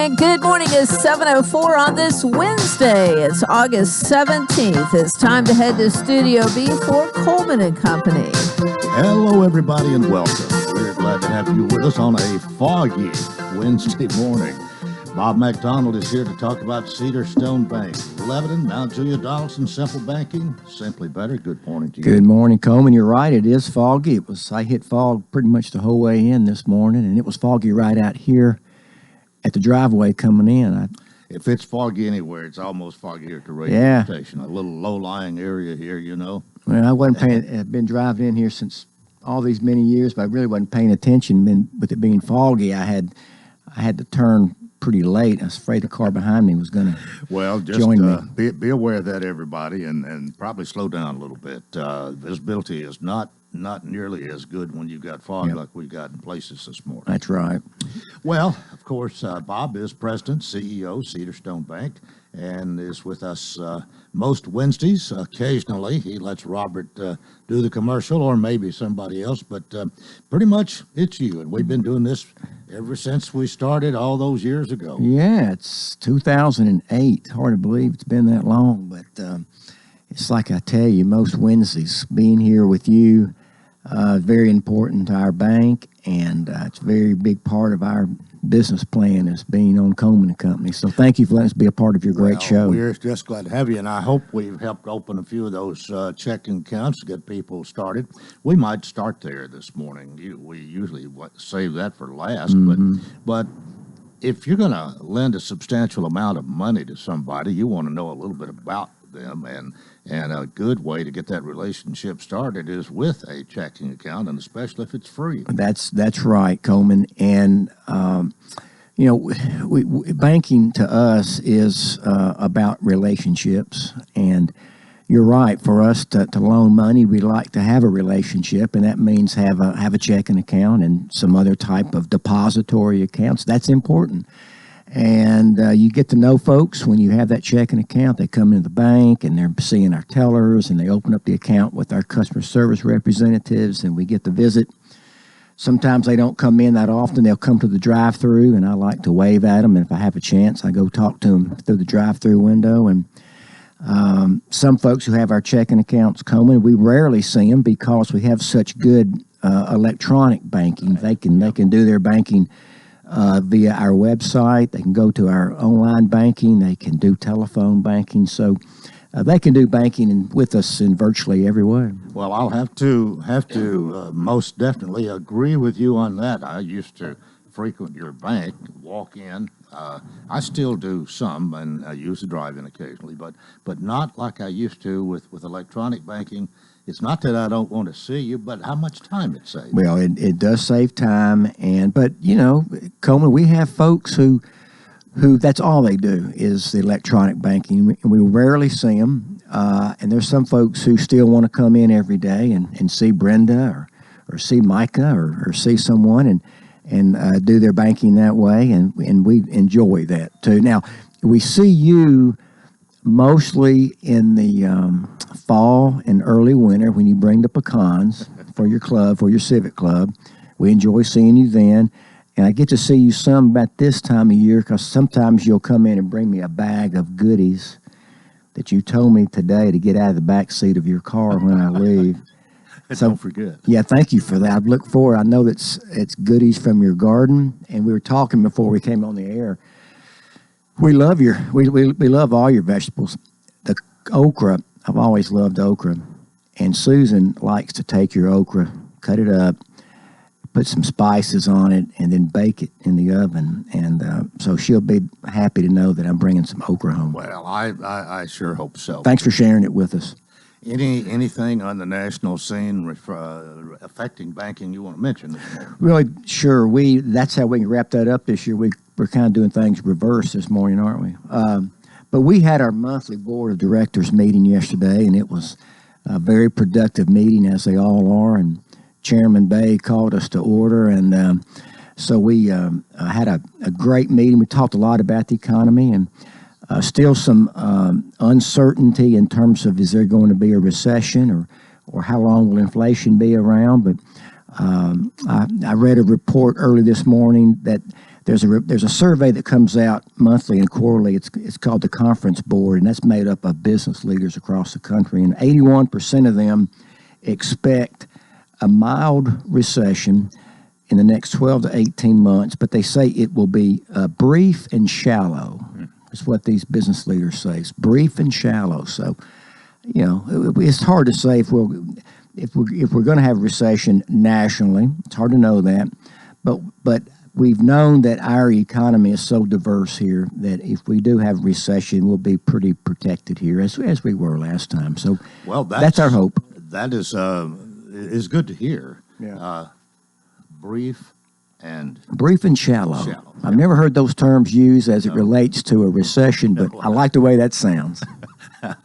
And good morning. It's 7:04 on this Wednesday. It's August 17th. It's time to head to Studio B for Coleman and Company. Hello, everybody, and welcome. We're glad to have you with us on a foggy Wednesday morning. Bob McDonald is here to talk about Cedar Stone Bank, Lebanon, Mount Julia Donaldson, Simple Banking, Simply Better. Good morning to you. Good morning, Coleman. You're right. It is foggy. I hit fog pretty much the whole way in this morning, and it was foggy right out here at the driveway coming in. If it's foggy anywhere, it's almost foggy here at the radio station. A little low-lying area here, you know. Well, I've been driving in here since all these many years, but I really wasn't paying attention. With it being foggy, I had to turn pretty late. I was afraid the car behind me was going to join me. Be aware of that, everybody, and probably slow down a little bit. Visibility is not nearly as good when you've got fog like we've got in places this morning. That's right. Well, of course, Bob is president, CEO, Cedar Stone Bank, and is with us most Wednesdays. Occasionally, he lets Robert do the commercial, or maybe somebody else, but pretty much it's you. And we've been doing this ever since we started all those years ago. Yeah, it's 2008. Hard to believe it's been that long, but it's like I tell you, most Wednesdays, being here with you, very important to our bank, and it's a very big part of our business plan is being on Coleman and Company. So thank you for letting us be a part of your great show. We're just glad to have you, and I hope we've helped open a few of those checking accounts to get people started. We might start there this morning. We usually save that for last, but if you're going to lend a substantial amount of money to somebody, you want to know a little bit about them, and a good way to get that relationship started is with a checking account, and especially if it's free. That's right, Coleman. And banking to us is about relationships. And you're right. For us to loan money, we like to have a relationship, and that means have a checking account and some other type of depository accounts. That's important. And you get to know folks when you have that checking account. They come into the bank and they're seeing our tellers, and they open up the account with our customer service representatives, and we get to visit. Sometimes they don't come in that often. They'll come to the drive-through, and I like to wave at them. And if I have a chance, I go talk to them through the drive-through window. And some folks who have our checking accounts coming, we rarely see them because we have such good electronic banking. They can do their banking via our website. They can go to our online banking. They can do telephone banking. So they can do banking with us in virtually every way. Well, I'll have to most definitely agree with you on that. I used to frequent your bank, walk in. I still do some, and I use the drive-in occasionally, but not like I used to with electronic banking. It's not that I don't want to see you, but how much time it saves. Well, it does save time, but Coleman, we have folks who that's all they do is the electronic banking. We rarely see them, and there's some folks who still want to come in every day and see Brenda or see Micah or see someone and do their banking that way, and we enjoy that too. Now, we see you mostly in the fall and early winter when you bring the pecans for your club, for your civic club. We enjoy seeing you then. And I get to see you some about this time of year because sometimes you'll come in and bring me a bag of goodies that you told me today to get out of the back seat of your car when I leave. So, don't forget. Yeah, thank you for that. I look forward. I know that it's goodies from your garden, and we were talking before we came on the air. We love we love all your vegetables. The okra, I've always loved okra, and Susan likes to take your okra, cut it up, put some spices on it, and then bake it in the oven. And so she'll be happy to know that I'm bringing some okra home. Well, I sure hope so. Thanks for sharing it with us. Anything on the national scene affecting banking you want to mention this morning? Really, sure. That's how we can wrap that up this year. We're kind of doing things reverse this morning, aren't we? But we had our monthly board of directors meeting yesterday, and it was a very productive meeting, as they all are. And Chairman Bay called us to order, and so we had a great meeting. We talked a lot about the economy, and still some uncertainty in terms of is there going to be a recession or how long will inflation be around. But I read a report early this morning that there's a survey that comes out monthly and quarterly. It's called the Conference Board, and that's made up of business leaders across the country. And 81% of them expect a mild recession in the next 12 to 18 months, but they say it will be brief and shallow. That's what these business leaders say. It's brief and shallow. So, it's hard to say if we're going to have a recession nationally. It's hard to know that, but we've known that our economy is so diverse here that if we do have a recession, we'll be pretty protected here as we were last time. So, that's our hope. That is good to hear. Yeah. Brief and shallow. I've never heard those terms used as it relates to a recession, but I like the way that sounds. Have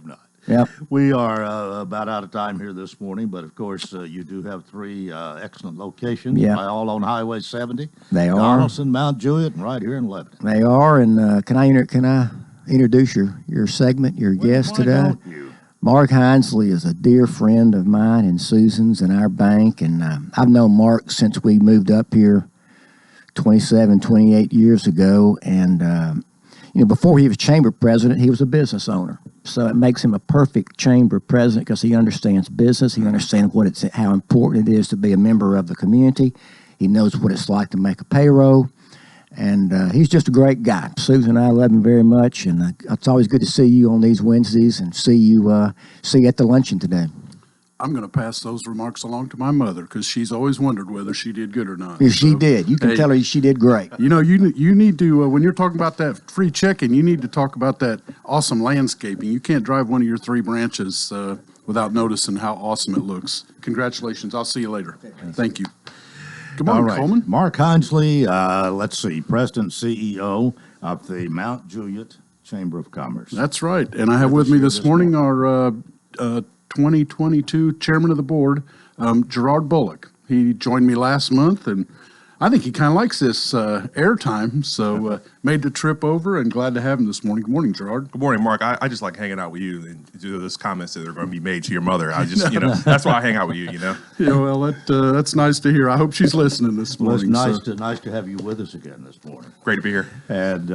not. Yep. We are about out of time here this morning, but of course you do have three excellent locations. Yeah. All on Highway 70. They are. Donaldson, Mount Juliet, and right here in Lebanon. They are, and can I introduce your segment, your guest Why today? don't you? Mark Hinesley is a dear friend of mine and Susan's and our bank, and I've known Mark since we moved up here 28 years ago, and before he was chamber president, he was a business owner. So it makes him a perfect chamber president because he understands business. He understands how important it is to be a member of the community. He knows what it's like to make a payroll. And he's just a great guy. Susan and I love him very much, and it's always good to see you on these Wednesdays and see you at the luncheon today. I'm going to pass those remarks along to my mother because she's always wondered whether she did good or not. Yeah, she did. You can tell her she did great. You need to, when you're talking about that free check-in, you need to talk about that awesome landscaping. You can't drive one of your three branches without noticing how awesome it looks. Congratulations. I'll see you later. Thank you. Good morning, All right. Coleman. Mark Hinesley, let's see, President CEO of the Mount Juliet Chamber of Commerce. That's right. And I have with me this morning our 2022 chairman of the board, Gerard Bullock. He joined me last month, and I think he kind of likes this airtime, so made the trip over and glad to have him this morning. Good morning, Gerard. Good morning, Mark. I just like hanging out with you and do those comments that are going to be made to your mother. I just, that's why I hang out with you, Yeah, well, that's nice to hear. I hope she's listening this Well, it's morning. nice to have you with us again this morning. Great to be here. And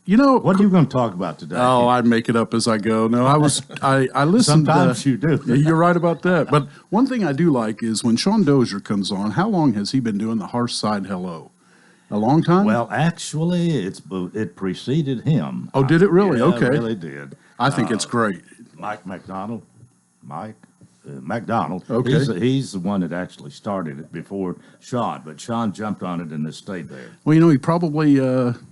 what are you going to talk about today? Oh, I make it up as I go. No, I listened. Sometimes you do. You're right about that. But one thing I do like is when Sean Dozier comes on, how long has he been doing the harsh side hello? A long time? Well, actually, it preceded him. Oh, did it really? Yeah, Okay. It really did. I think it's great. Mike McDonald. McDonald. Okay. He's the one that actually started it before Sean, but Sean jumped on it and it stayed there. Well, he probably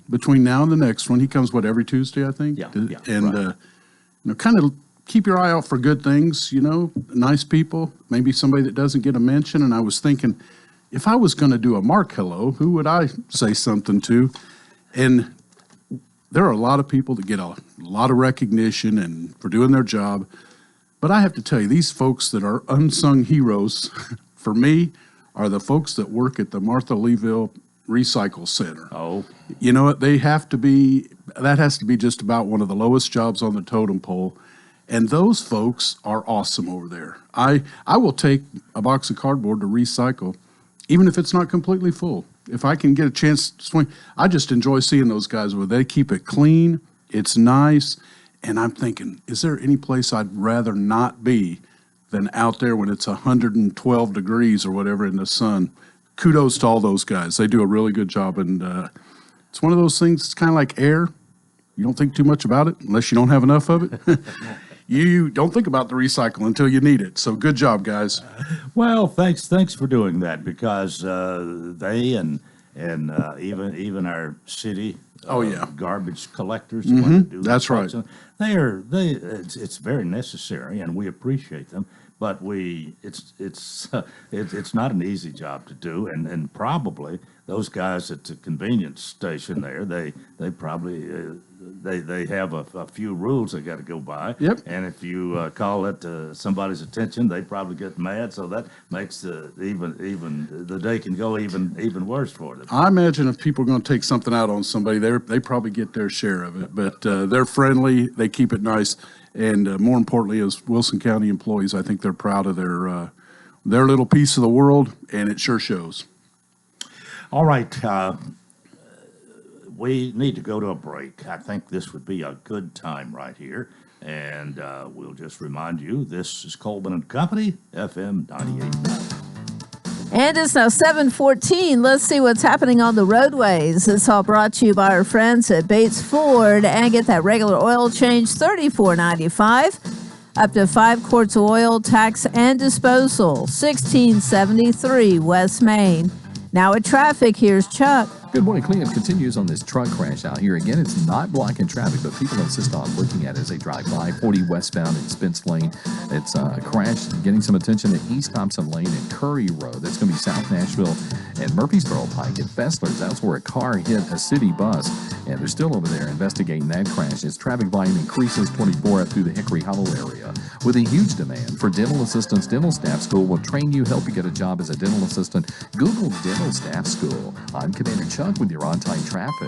between now and the next one, he comes every Tuesday, I think. Yeah, And right. kind of keep your eye out for good things. Nice people, maybe somebody that doesn't get a mention. And I was thinking, if I was going to do a Mark hello, who would I say something to? And there are a lot of people that get a lot of recognition and for doing their job. But I have to tell you, these folks that are unsung heroes, for me, are the folks that work at the Martha Leeville Recycle Center. Oh. You know what? That has to be just about one of the lowest jobs on the totem pole. And those folks are awesome over there. I will take a box of cardboard to recycle, even if it's not completely full. If I can get a chance to swing, I just enjoy seeing those guys where they keep it clean, it's nice. And I'm thinking, is there any place I'd rather not be than out there when it's 112 degrees or whatever in the sun? Kudos to all those guys. They do a really good job. And it's one of those things, it's kind of like air. You don't think too much about it unless you don't have enough of it. You don't think about the recycle until you need it. So good job, guys. Well, thanks for doing that because they and even our city garbage collectors the one that do That's right. It's very necessary and we appreciate them, but it's not an easy job to do, and probably those guys at the convenience station there, they probably they have a few rules they got to go by. Yep. And if you call it somebody's attention, they probably get mad. So that makes even the day can go even worse for them. I imagine if people are going to take something out on somebody, they probably get their share of it. But they're friendly. They keep it nice. And more importantly, as Wilson County employees, I think they're proud of their little piece of the world, and it sure shows. All right. we need to go to a break. I think this would be a good time right here. And we'll just remind you, this is Coleman and Company, FM 98. And it's now 7:14. Let's see what's happening on the roadways. It's all brought to you by our friends at Bates Ford. And get that regular oil change, $34.95. Up to 5 quarts of oil, tax and disposal, $16.73 West Main. Now at traffic, here's Chuck. Good morning. Cleanup continues on this truck crash out here. Again, it's not blocking traffic, but people insist on looking at it as they drive by. 40 westbound in Spence Lane. It's a crash getting some attention at East Thompson Lane and Curry Road. That's going to be South Nashville and Murfreesboro Pike at Fessler's. That's where a car hit a city bus, and they're still over there investigating that crash. As traffic volume increases 24 up through the Hickory Hollow area. With a huge demand for dental assistants, Dental Staff School will train you, help you get a job as a dental assistant. Google Dental Staff School. I'm Commander Chuck with your on-time traffic.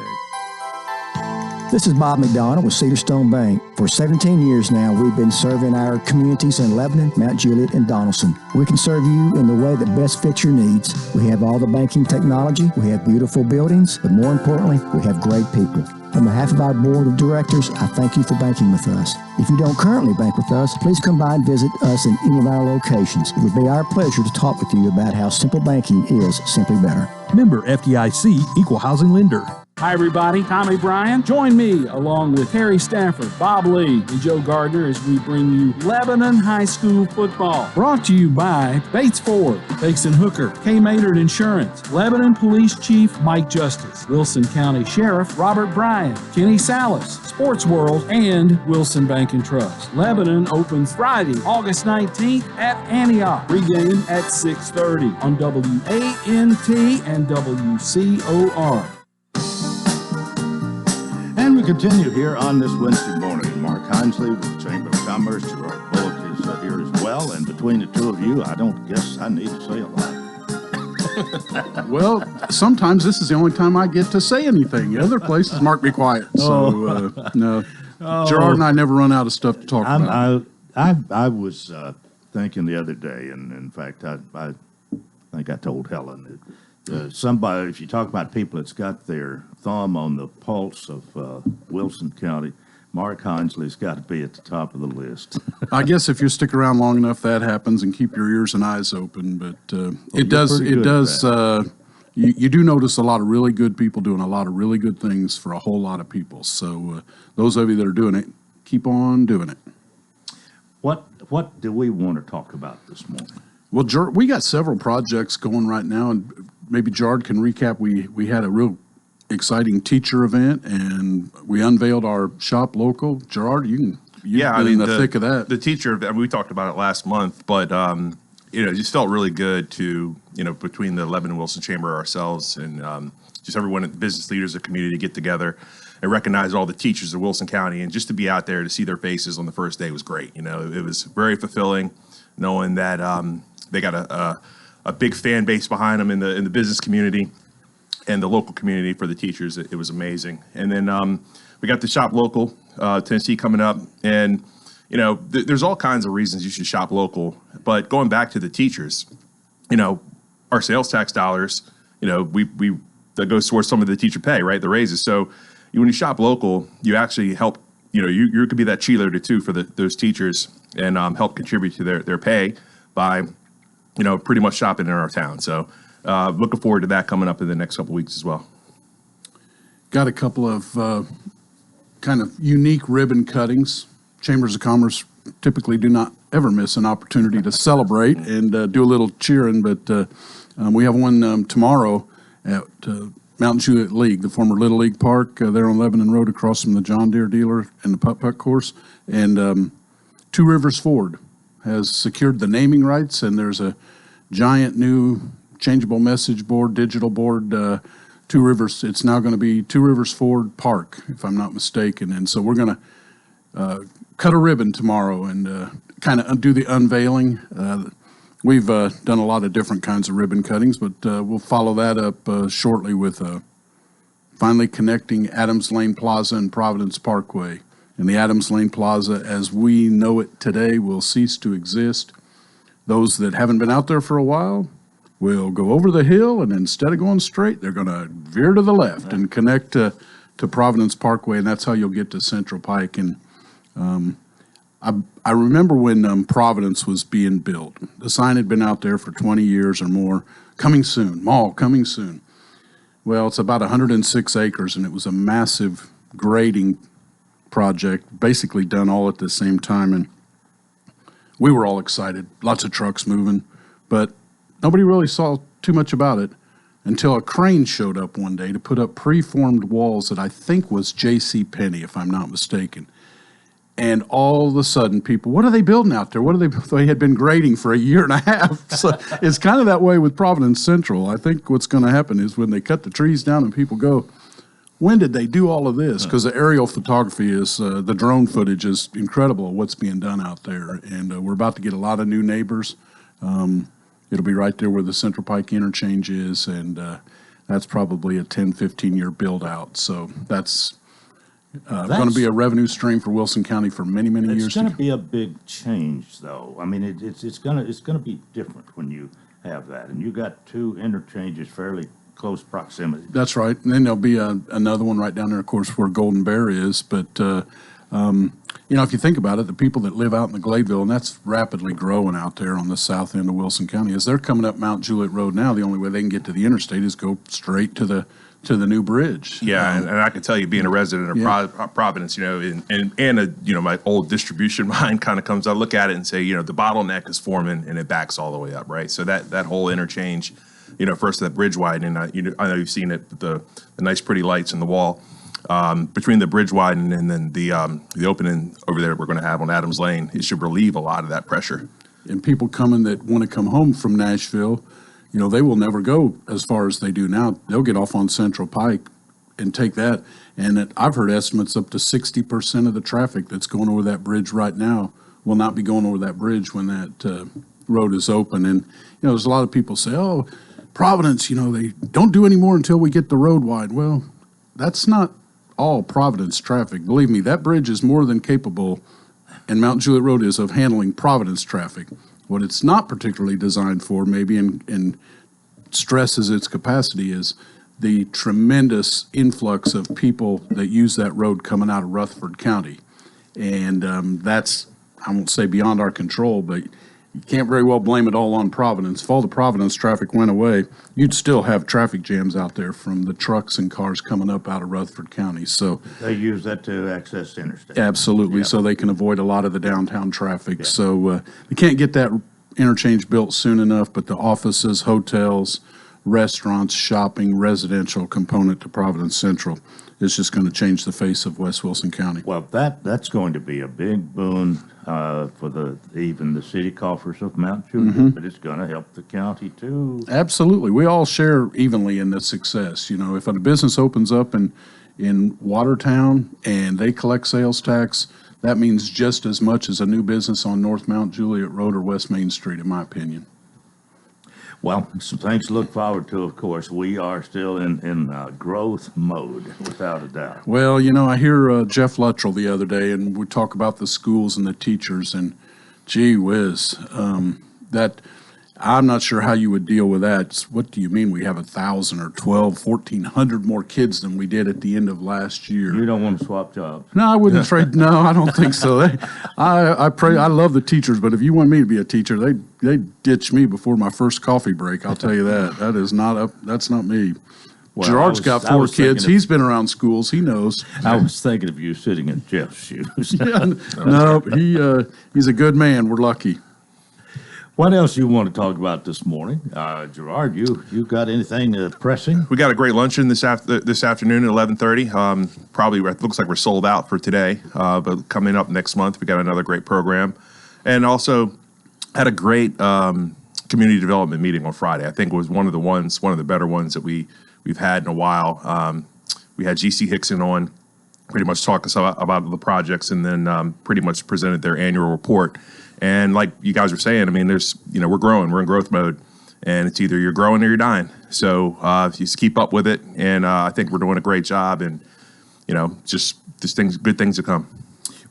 This is Bob McDonald with Cedar Stone Bank. For 17 years now, we've been serving our communities in Lebanon, Mount Juliet, and Donaldson. We can serve you in the way that best fits your needs. We have all the banking technology, we have beautiful buildings, but more importantly, we have great people. On behalf of our board of directors, I thank you for banking with us. If you don't currently bank with us, please come by and visit us in any of our locations. It would be our pleasure to talk with you about how simple banking is simply better. Member FDIC, Equal Housing Lender. Hi, everybody. Tommy Bryan. Join me, along with Harry Stafford, Bob Lee, and Joe Gardner, as we bring you Lebanon High School football. Brought to you by Bates Ford, Bakes and Hooker, K. Maynard Insurance, Lebanon Police Chief Mike Justice, Wilson County Sheriff Robert Bryan, Kenny Salas, Sports World, and Wilson Bank and Trust. Lebanon opens Friday, August 19th at Antioch. Pregame at 6:30 on WANT and WCOR. And we continue here on this Wednesday morning. Mark Hinesley with the Chamber of Commerce. Gerard Bullock is here as well. And between the two of you, I don't guess I need to say a lot. Well, sometimes this is the only time I get to say anything. Other places mark me quiet. So, no. Gerard and I never run out of stuff to talk about. I was thinking the other day, and in fact, I think I told Helen that somebody, if you talk about people that's got their thumb on the pulse of Wilson County, Mark Hinesley's got to be at the top of the list. I guess if you stick around long enough, that happens, and keep your ears and eyes open. But it does. You do notice a lot of really good people doing a lot of really good things for a whole lot of people. So those of you that are doing it, keep on doing it. What do we want to talk about this morning? Well, we got several projects going right now, and maybe Gerard can recap. We had a real exciting teacher event, and we unveiled our shop local. Gerard, you've been in the thick of that. The teacher event, we talked about it last month, but it just felt really good to, between the Lebanon Wilson Chamber ourselves and just everyone, business leaders of the community, get together and recognize all the teachers of Wilson County, and just to be out there to see their faces on the first day was great. It was very fulfilling knowing that they got a big fan base behind them in the business community and the local community for the teachers. It was amazing. And then we got the Shop Local, Tennessee coming up. And, there's all kinds of reasons you should shop local. But going back to the teachers, our sales tax dollars, that goes towards some of the teacher pay, right? The raises. So when you shop local, you actually help, you could be that cheerleader too for those teachers and help contribute to their pay by pretty much shopping in our town. So looking forward to that coming up in the next couple of weeks as well. Got a couple of kind of unique ribbon cuttings. Chambers of Commerce typically do not ever miss an opportunity to celebrate and do a little cheering, but we have one tomorrow at Mountain Juliet League, the former Little League Park there on Lebanon Road across from the John Deere dealer and the putt-putt course. And Two Rivers Ford has secured the naming rights, and there's a giant new changeable message board, digital board, Two Rivers. It's now going to be Two Rivers Ford Park, if I'm not mistaken. And so we're going to cut a ribbon tomorrow and kind of do the unveiling. We've done a lot of different kinds of ribbon cuttings, but we'll follow that up shortly with finally connecting Adams Lane Plaza and Providence Parkway. And the Adams Lane Plaza, as we know it today, will cease to exist. Those that haven't been out there for a while will go over the hill, and instead of going straight, they're going to veer to the left and connect to to Providence Parkway, and that's how you'll get to Central Pike. And I remember when Providence was being built. The sign had been out there for 20 years or more. Coming soon, mall coming soon. Well, it's about 106 acres, and it was a massive grading project, basically done all at the same time. And we were all excited, lots of trucks moving, but nobody really saw too much about it until a crane showed up one day to put up preformed walls that I think was J.C. Penney, if I'm not mistaken. And all of a sudden, people, what are they building out there? What are they had been grading for a year and a half. So it's kind of that way with Providence Central. I think what's going to happen is when they cut the trees down and people go, when did they do all of this? Because the aerial photography is, the drone footage is incredible, what's being done out there. And we're about to get a lot of new neighbors. It'll be right there where the Central Pike interchange is, and that's probably a 10, 15-year build-out. So that's going to be a revenue stream for Wilson County for many, many years. It's going to be a big change, though. I mean, it's going to be different when you have that. And you got two interchanges fairly close proximity. That's right. And then there'll be another one right down there, of course, where Golden Bear is. But, you know, if you think about it, the people that live out in the Gladeville, and that's rapidly growing out there on the south end of Wilson County, as they're coming up Mount Juliet Road now, the only way they can get to the interstate is go straight to the new bridge. Yeah, and I can tell you, being a resident of Providence, you know, and you know, my old distribution mind kind of comes. I look at it and say, you know, the bottleneck is forming and it backs all the way up, right? So that whole interchange, you know, first that bridge widening. I know you've seen it, the nice pretty lights in the wall. Between the bridge widening and then the opening over there we're going to have on Adams Lane, it should relieve a lot of that pressure. And people coming that want to come home from Nashville, you know, they will never go as far as they do now. They'll get off on Central Pike and take that. And I've heard estimates up to 60% of the traffic that's going over that bridge right now will not be going over that bridge when that road is open. And, you know, there's a lot of people say, oh, Providence, you know, they don't do any more until we get the road wide. Well, that's not all Providence traffic. Believe me, that bridge is more than capable, and Mount Juliet Road is, of handling Providence traffic. What it's not particularly designed for, maybe, and stresses its capacity, is the tremendous influx of people that use that road coming out of Rutherford County. And that's, I won't say beyond our control, but you can't very well blame it all on Providence. If all the Providence traffic went away, you'd still have traffic jams out there from the trucks and cars coming up out of Rutherford County. So they use that to access the interstate. Absolutely, Yep. So they can avoid a lot of the downtown traffic. Yeah. So they can't get that interchange built soon enough, but the offices, hotels, restaurants, shopping, residential component to Providence Central is just going to change the face of West Wilson County. Well, that's going to be a big boon for even the city coffers of Mount Juliet, but it's going to help the county too. Absolutely. We all share evenly in the success. You know, if a business opens up in Watertown and they collect sales tax, that means just as much as a new business on North Mount Juliet Road or West Main Street, in my opinion. Well, some things to look forward to, of course. We are still in growth mode, without a doubt. Well, you know, I hear Jeff Luttrell the other day, and we talk about the schools and the teachers, and gee whiz, that I'm not sure how you would deal with that. What do you mean we have 1,000 or 1,400 more kids than we did at the end of last year? You don't want to swap jobs. No, I wouldn't trade. No, I don't think so. I love the teachers, but if you want me to be a teacher, they ditch me before my first coffee break. I'll tell you that. That's not me. Well, Gerard's got I 4 was thinking kids. of- He's been around schools. He knows. I was thinking of you sitting in Jeff's shoes. No, he's a good man. We're lucky. What else you want to talk about this morning? Gerard, you got anything pressing? We got a great luncheon this afternoon at 11:30. Probably it looks like we're sold out for today, but coming up next month, we got another great program, and also had a great community development meeting on Friday. I think it was one of the better ones that we've had in a while. We had GC Hickson on, pretty much talk us about the projects, and then pretty much presented their annual report. And like you guys were saying, I mean, we're growing, we're in growth mode, and it's either you're growing or you're dying. So you just keep up with it, and I think we're doing a great job, and you know, just good things to come.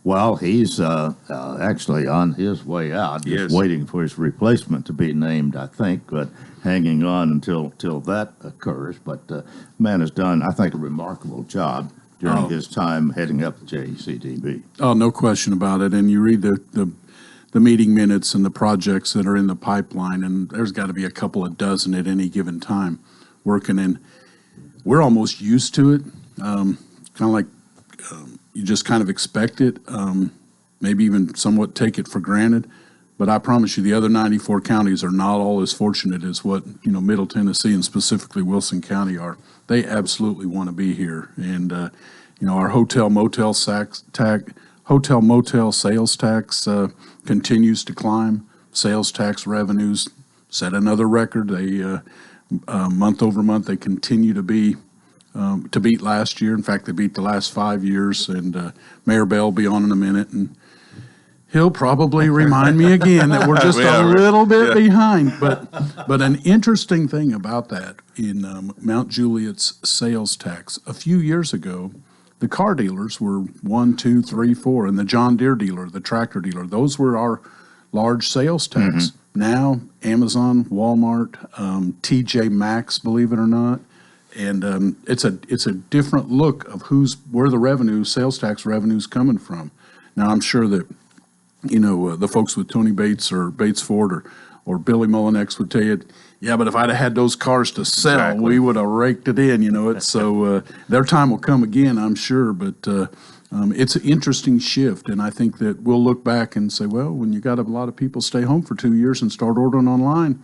Well, he's actually on his way out, just waiting for his replacement to be named, I think, but hanging on until that occurs. But man has done, I think, a remarkable job during his time heading up the JCDB. Oh, no question about it. And you read the meeting minutes and the projects that are in the pipeline, and there's got to be a couple of dozen at any given time working in. We're almost used to it, kind of like you just kind of expect it, maybe even somewhat take it for granted. But I promise you, the other 94 counties are not all as fortunate as what, Middle Tennessee and specifically Wilson County are. They absolutely want to be here. And, our hotel motel sales tax continues to climb. Sales tax revenues set another record. They, month over month, they continue to beat last year. In fact, they beat the last 5 years. And Mayor Bell will be on in a minute, and he'll probably remind me again that we're just a little bit behind. But an interesting thing about that in Mount Juliet's sales tax, a few years ago, the car dealers were 1, 2, 3, 4, and the John Deere dealer, the tractor dealer, those were our large sales tax. Now, Amazon, Walmart, TJ Maxx, believe it or not, and it's a different look of where the sales tax revenue is coming from. Now, I'm sure that the folks with Tony Bates or Bates Ford or Billy Mullinex would tell you, yeah, but if I'd have had those cars to sell, we would have raked it in, So their time will come again, I'm sure. But it's an interesting shift, and I think that we'll look back and say, well, when you got a lot of people stay home for 2 years and start ordering online,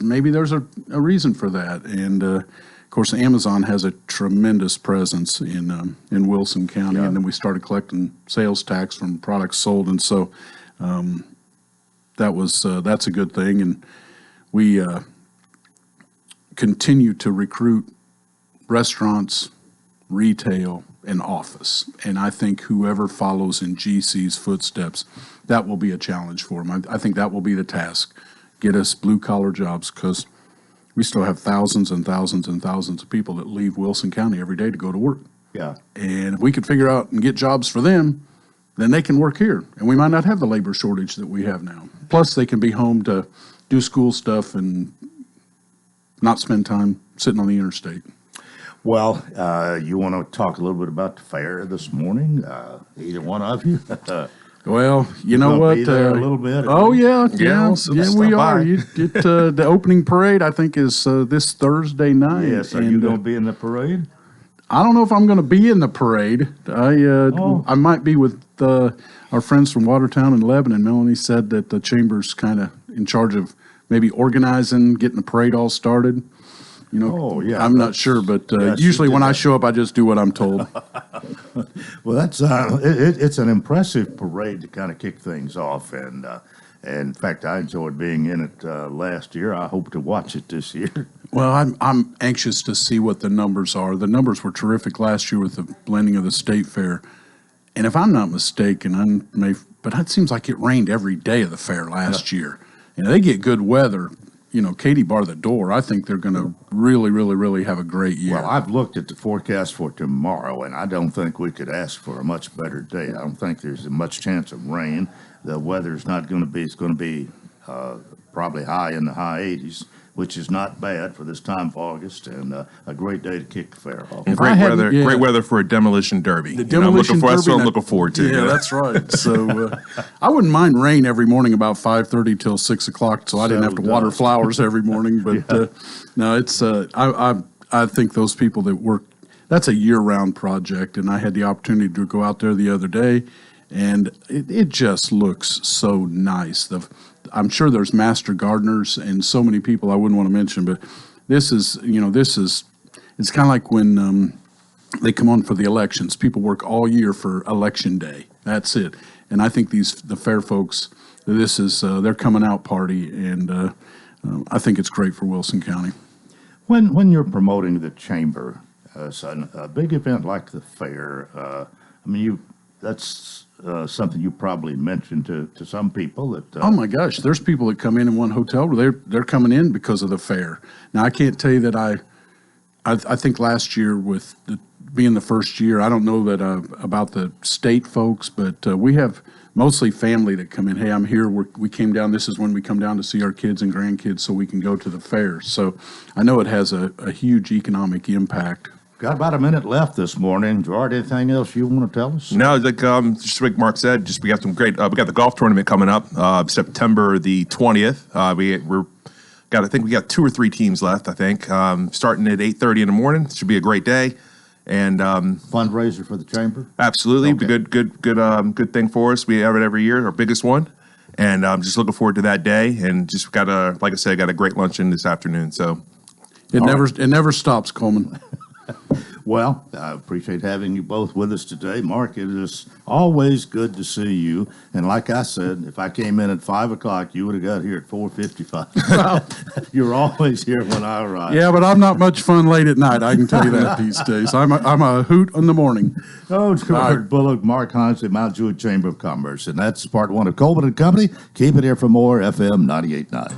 maybe there's a reason for that. And of course, Amazon has a tremendous presence in Wilson County, and then we started collecting sales tax from products sold, and so that's a good thing. And we continue to recruit restaurants, retail, and office. And I think whoever follows in GC's footsteps, that will be a challenge for them. I think that will be the task. Get us blue-collar jobs, because we still have thousands and thousands and thousands of people that leave Wilson County every day to go to work. Yeah. And if we could figure out and get jobs for them, then they can work here. And we might not have the labor shortage that we have now. Plus, they can be home to do school stuff and not spend time sitting on the interstate. Well, you want to talk a little bit about the fair this morning? Either one of you? Well, you know what? Be there a little bit. Oh yeah, we by. are. The opening parade, I think, is this Thursday night. Yes. Are you going to be in the parade? I don't know if I'm going to be in the parade. I might be with our friends from Watertown and Lebanon. Melanie said that the chamber's kind of in charge of maybe organizing, getting the parade all started. I'm not sure, but usually when I show up, I just do what I'm told. Well, that's it's an impressive parade to kind of kick things off, and in fact, I enjoyed being in it last year. I hope to watch it this year. Well, I'm anxious to see what the numbers are. The numbers were terrific last year with the blending of the state fair, and if I'm not mistaken, but it seems like it rained every day of the fair last year. And they get good weather. Katie bar the door. I think they're going to really, really, really have a great year. Well, I've looked at the forecast for tomorrow, and I don't think we could ask for a much better day. I don't think there's much chance of rain. The weather's not going to be. It's going to be probably high in the high 80s, which is not bad for this time of August, and a great day to kick the fair off. And great weather for a demolition derby. That's what I'm looking forward to. Yeah, that's right. So I wouldn't mind rain every morning about 5:30 till 6 o'clock, so I didn't have to water flowers every morning. But no, it's I think those people that work, that's a year-round project, and I had the opportunity to go out there the other day, and it just looks so nice. I'm sure there's master gardeners and so many people I wouldn't want to mention, but it's kind of like when they come on for the elections. People work all year for election day. That's it. And I think the fair folks, this is their coming out party, and I think it's great for Wilson County. When you're promoting the chamber, so a big event like the fair, that's something you probably mentioned to some people that. Oh my gosh, there's people that come in one hotel where they're coming in because of the fair. Now I can't tell you that I think last year with being the first year, I don't know that about the state folks, but we have mostly family that come in. Hey, I'm here. We came down. This is when we come down to see our kids and grandkids so we can go to the fair. So I know it has a huge economic impact Got about a minute left this morning. Gerard, anything else you want to tell us? No, like just like Mark said, just we got some great. We got the golf tournament coming up September the 20th. I think we got 2 or 3 teams left. I think starting at 8:30 in the morning. Should be a great day. And fundraiser for the chamber. Absolutely, Okay. good thing for us. We have it every year, our biggest one, and I'm just looking forward to that day. And just got like I said, got a great luncheon this afternoon. So it never stops, Coleman. Well, I appreciate having you both with us today. Mark, it is always good to see you. And like I said, if I came in at 5 o'clock, you would have got here at 4:55. You're always here when I arrive. Yeah, but I'm not much fun late at night. I can tell you that these days. I'm a hoot in the morning. Oh, Gerard Bullock, Mark Honsley, Mount Juliet Chamber of Commerce. And that's part 1 of Coleman and Company. Keep it here for more, FM 98.9.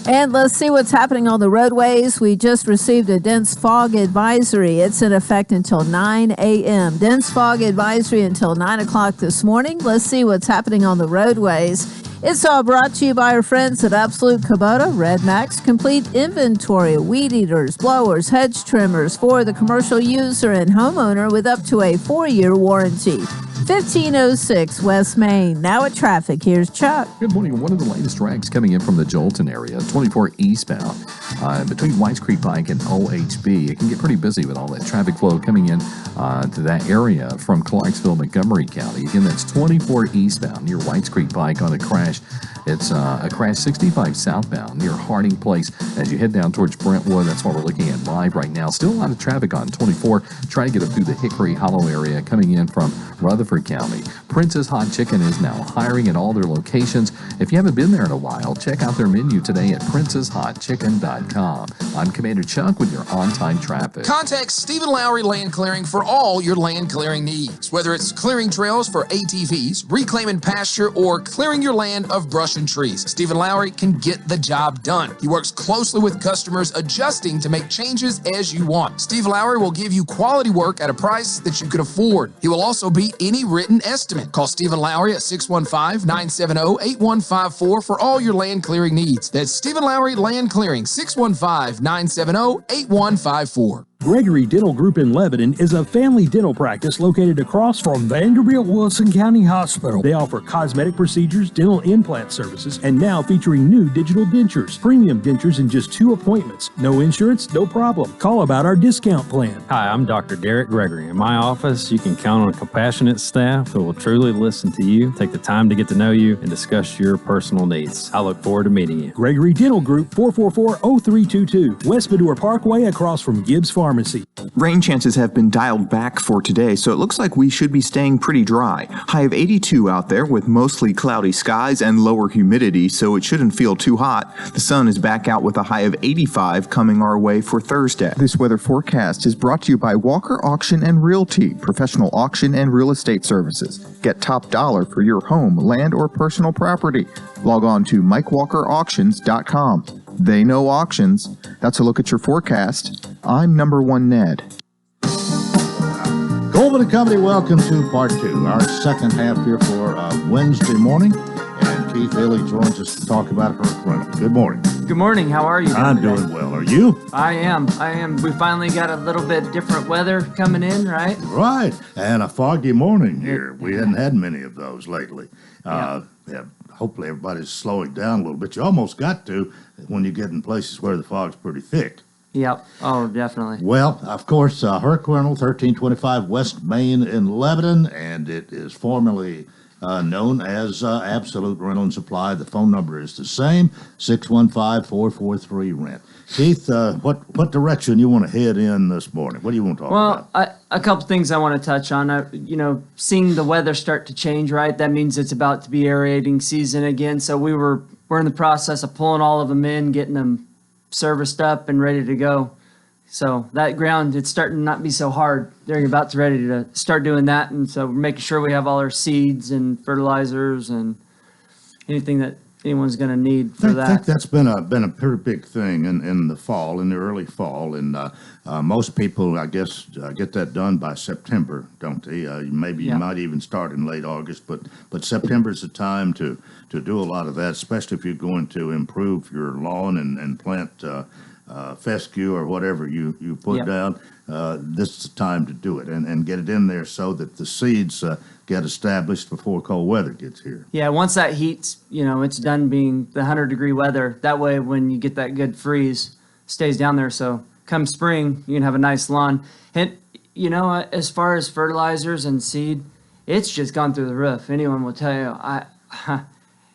And let's see what's happening on the roadways. We just received a dense fog advisory. It's in effect until 9 a.m. Dense fog advisory until 9 o'clock this morning. Let's see what's happening on the roadways. It's all brought to you by our friends at Absolute Kubota, Red Max, complete inventory of weed eaters, blowers, hedge trimmers for the commercial user and homeowner with up to a 4-year warranty. 1506 West Main. Now at traffic, here's Chuck. Good morning. One of the latest wrecks coming in from the Jolton area, 24 eastbound, between Whites Creek Pike and OHB. It can get pretty busy with all that traffic flow coming in to that area from Clarksville, Montgomery County. Again, that's 24 eastbound near Whites Creek Pike on a crash. It's a crash 65 southbound near Harding Place as you head down towards Brentwood. That's what we're looking at live right now. Still a lot of traffic on 24. Try to get up through the Hickory Hollow area coming in from Rutherford County. Prince's Hot Chicken is now hiring at all their locations. If you haven't been there in a while, check out their menu today at princeshotchicken.com. I'm Commander Chuck with your on-time traffic. Contact Stephen Lowry Land Clearing for all your land clearing needs. Whether it's clearing trails for ATVs, reclaiming pasture, or clearing your land of brush and trees, Stephen Lowry can get the job done. He works closely with customers, adjusting to make changes as you want. Steve Lowry will give you quality work at a price that you can afford. He will also beat any written estimate. Call Stephen Lowry at 615-970-8154 for all your land clearing needs. That's Stephen Lowry Land Clearing, 615-970-8154. Gregory Dental Group in Lebanon is a family dental practice located across from Vanderbilt Wilson County Hospital. They offer cosmetic procedures, dental implant services, and now featuring new digital dentures. Premium dentures in just 2 appointments. No insurance, no problem. Call about our discount plan. Hi, I'm Dr. Derek Gregory. In my office, you can count on a compassionate staff who will truly listen to you, take the time to get to know you, and discuss your personal needs. I look forward to meeting you. Gregory Dental Group, 444-0322, West Medora Parkway across from Gibbs Pharmacy. Rain chances have been dialed back for today, so it looks like we should be staying pretty dry. High of 82 out there with mostly cloudy skies and lower humidity, so it shouldn't feel too hot. The sun is back out with a high of 85 coming our way for Thursday. This weather forecast is brought to you by Walker Auction and Realty, professional auction and real estate services. Get top dollar for your home, land, or personal property. Log on to MikeWalkerAuctions.com. They know auctions. That's a look at your forecast. I'm number 1 Ned. Coleman and Company, welcome to part 2, our second half here for Wednesday morning. And Keith Haley joins us to talk about her rental. Good morning. Good morning. How are you? I'm doing well. Are you? I am. We finally got a little bit different weather coming in, right? Right. And a foggy morning here. We hadn't had many of those lately. Yeah. Hopefully everybody's slowing down a little bit. You almost got to when you get in places where the fog's pretty thick. Yep. Oh, definitely. Well, of course, Hurricane Rental, 1325 West Main in Lebanon, and it is formerly known as Absolute Rental and Supply. The phone number is the same, 615-443-RENT. Keith, what direction you want to head in this morning? What do you want to talk about? Well, a couple things I want to touch on. Seeing the weather start to change, right? That means it's about to be aerating season again. So we're in the process of pulling all of them in, getting them serviced up and ready to go. So that ground, it's starting to not be so hard. They're about to ready to start doing that. And so we're making sure we have all our seeds and fertilizers and anything that anyone's going to need for that. I think that's been a pretty big thing in the fall, in the early fall. And most people, I guess, get that done by September, don't they? Maybe you might even start in late August, but September is the time to do a lot of that, especially if you're going to improve your lawn and plant fescue or whatever you put Yep. down, this is the time to do it and get it in there so that the seeds get established before cold weather gets here. Yeah, once that heats, it's done being the 100-degree weather. That way, when you get that good freeze, stays down there. So come spring, you can have a nice lawn. And, as far as fertilizers and seed, it's just gone through the roof. Anyone will tell you,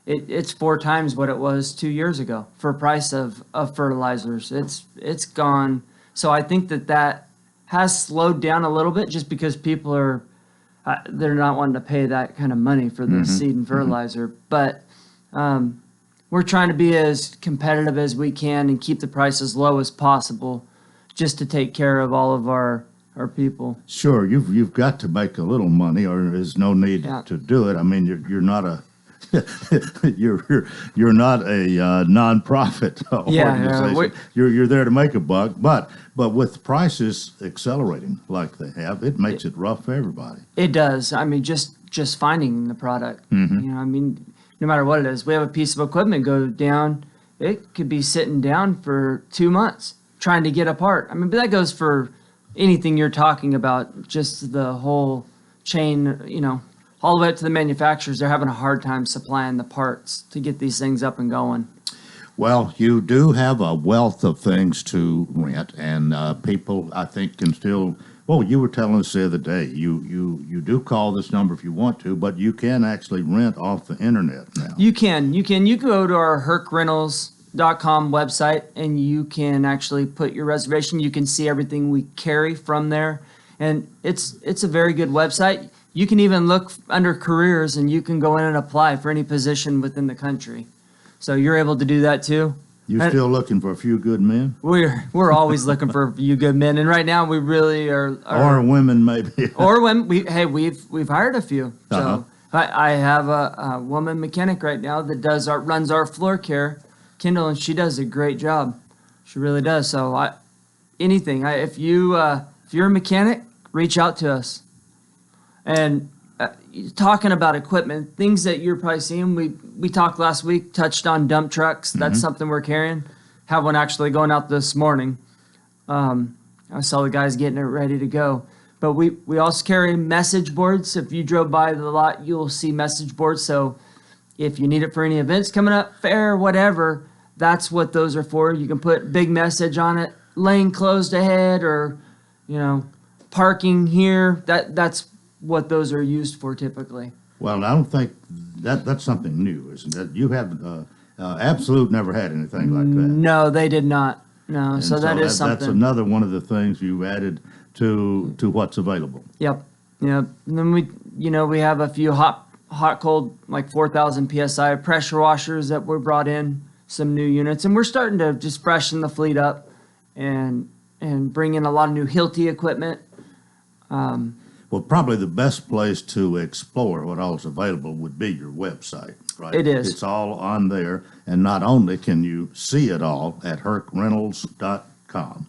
it's 4 times what it was 2 years ago for price of fertilizers. It's gone. So I think that has slowed down a little bit just because people are, they're not wanting to pay that kind of money for the seed and fertilizer. But we're trying to be as competitive as we can and keep the price as low as possible just to take care of all of our people. Sure, you've got to make a little money, or there's no need Yeah. to do it. I mean, you're not a you're not a nonprofit organization. You're there to make a buck, but with prices accelerating like they have, it makes it rough for everybody. It does. I mean, just finding the product. No matter what it is, we have a piece of equipment go down. It could be sitting down for 2 months trying to get a part. I mean, but that goes for anything you're talking about, just the whole chain, all the way up to the manufacturers. They're having a hard time supplying the parts to get these things up and going. Well, you do have a wealth of things to rent, and people, I think, can still. Well, you were telling us the other day, you do call this number if you want to, but you can actually rent off the internet now. You can go to our hercrentals.com website, and you can actually put your reservation. You can see everything we carry from there, and it's a very good website. You can even look under careers, and you can go in and apply for any position within the country. So you're able to do that too. You still looking for a few good men? We're always looking for you good men, and right now we really are or women maybe. Or women. We've hired a few. So I have a woman mechanic right now that runs our floor care, Kendall, and she does a great job. She really does. So if you're a mechanic, reach out to us. And talking about equipment, things that you're probably seeing, we talked last week, touched on dump trucks. That's something we're carrying. Have one actually going out this morning. I saw the guys getting it ready to go. But we also carry message boards. If you drove by the lot, you'll see message boards. So if you need it for any events coming up, fair, whatever, that's what those are for. You can put big message on it, lane closed ahead, or parking here. That's what those are used for typically. Well, I don't think that's something new, isn't it? You have Absolute never had anything like that. No, they did not. No, so that is something. That's another one of the things you added to what's available. Yep. And then we have a few hot cold, like 4,000 psi pressure washers that were brought in, some new units, and we're starting to just freshen the fleet up and bring in a lot of new Hilti equipment. Well, probably the best place to explore what all's available would be your website, right? It is. It's all on there, and not only can you see it all at hercrentals.com,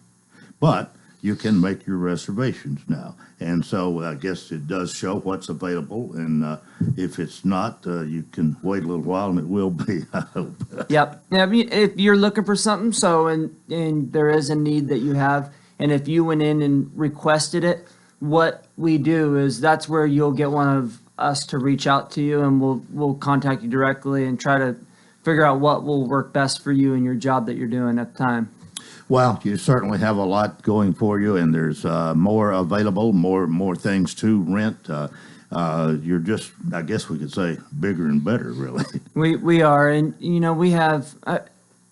but you can make your reservations now. And so I guess it does show what's available, and if it's not, you can wait a little while, and it will be, I hope. Yep. I mean, if you're looking for something, and there is a need that you have, and if you went in and requested it, what we do is that's where you'll get one of us to reach out to you, and we'll contact you directly and try to figure out what will work best for you and your job that you're doing at the time. Well, you certainly have a lot going for you, and there's more available, more things to rent. You're just, I guess we could say, bigger and better, really. We are, and we have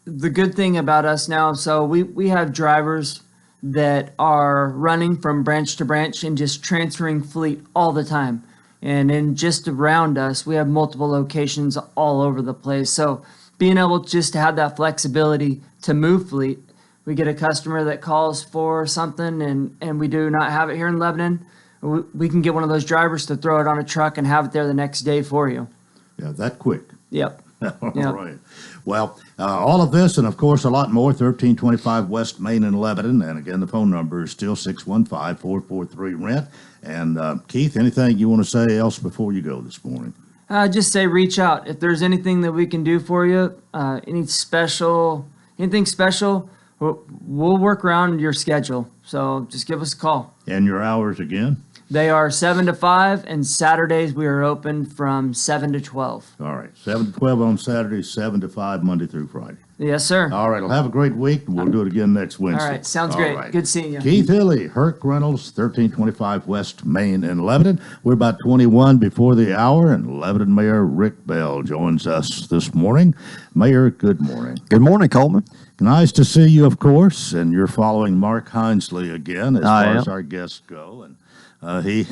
the good thing about us now. So we have drivers that are running from branch to branch and just transferring fleet all the time. And then just around us, we have multiple locations all over the place. So being able just to have that flexibility to move fleet, we get a customer that calls for something and we do not have it here in Lebanon, we can get one of those drivers to throw it on a truck and have it there the next day for you. Yeah, that quick. Yep. All right. Well, all of this and, of course, a lot more, 1325 West Main in Lebanon. And, again, the phone number is still 615-443-RENT. And, Keith, anything you want to say else before you go this morning? Just say reach out. If there's anything that we can do for you, anything special, We'll work around your schedule. So just give us a call. And your hours again? They are 7 to 5, and Saturdays we are open from 7 to 12. All right, 7 to 12 on Saturday, 7 to 5 Monday through Friday. Yes, sir. All right, well, have a great week, and we'll do it again next Wednesday. All right, sounds All great. right. Good seeing you. Keith Hilly, Herc Reynolds, 1325 West Main in Lebanon. We're about 21 before the hour, and Lebanon Mayor Rick Bell joins us this morning. Mayor, good morning. Good morning, Coleman. Nice to see you, of course, and you're following Mark Hinesley again as far as our guests go, and he.